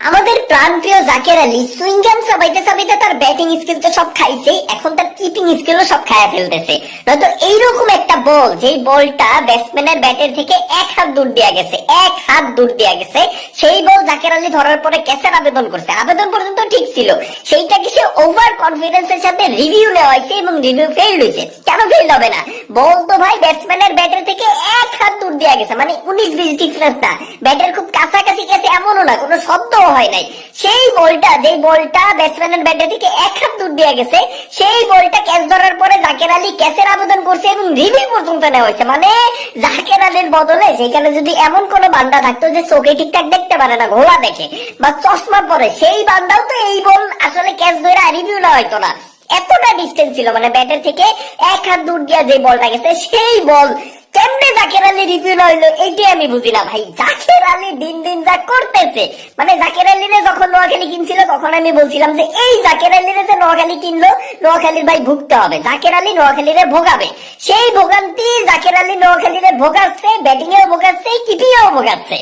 আমাদের প্রাণপ্রিয় জাকের আলী সুইংগাম চাবাইতে চাবাইতে তার ব্যাটিং স্কিল তো সব খাইছে, এখন তার কিপিং স্কিলও সব খায়া ফেলতেছে। নয়তো এইরকম একটা বল, যেই বলটা ব্যাটসম্যানের ব্যাটের থেকে এক হাত দূর দিয়া গেছে, এক হাত দূর দিয়া গেছে, সেই বল জাকের আলী ধরার পরে ক্যাচের আবেদন করছে, আবেদন পর্যন্ত ঠিক ছিল, সেইটাকে সে ওভার কনফিডেন্সের সাথে রিভিউ নেওয়া হয়েছে এবং রিভিউ ফেইল হয়েছে। কেন ফেইল হবে না? বল তো ভাই ব্যাটসম্যানের ব্যাটের থেকে এক হাত দূর দিয়া গেছে, মানে 19-20 ডিফারেন্স না, ব্যাটের খুব কাছাকাছি গেছে এমনও না, কোনো শব্দ হয় নাই। সেই বলটা, যে বলটা ব্যাটসম্যানের ব্যাটে থেকে এক হাত দূর দিয়ে গেছে, সেই বলটা ক্যাচ ধরার পরে জাকের আলী ক্যাচের আবেদন করছে এবং রিভিউ পর্যন্ত নেওয়া হয়েছে। মানে জাকের আলীর বদলে সেখানে যদি এমন কোন বান্দা থাকতো যে চোখে ঠিকঠাক দেখতে পারে না, ঘোলা দেখে বা চশমা পরে, সেই বান্দাও তো এই বল আসলে ক্যাচ ধরে রিভিউ নেওয়া হইতো না। এতটা ডিস্টেন্স ছিল, মানে ব্যাটের থেকে এক হাত দূর দিয়ে যে বলটা গেছে, সেই বল কেমনে জাকের আলী রিভিউ না হইলো, এইটাই আমি বুঝি না ভাই। জাকের আলী দিন দিন যা করতেছে, মানে জাকের আলীরে যখন নোয়াখালী কিনছিল তখন আমি বলছিলাম যে এই জাকের আলীরে যে নোয়াখালী কিনলো, নোয়াখালীর ভাই ভুগতে হবে, জাকের আলী নোয়াখালীরে ভোগাবে। সেই ভোগান্তি জাকের আলী নোয়াখালীরে ভোগাচ্ছে, ব্যাটিং এও ভোগাচ্ছে, কিপিং এও ভোগাচ্ছে।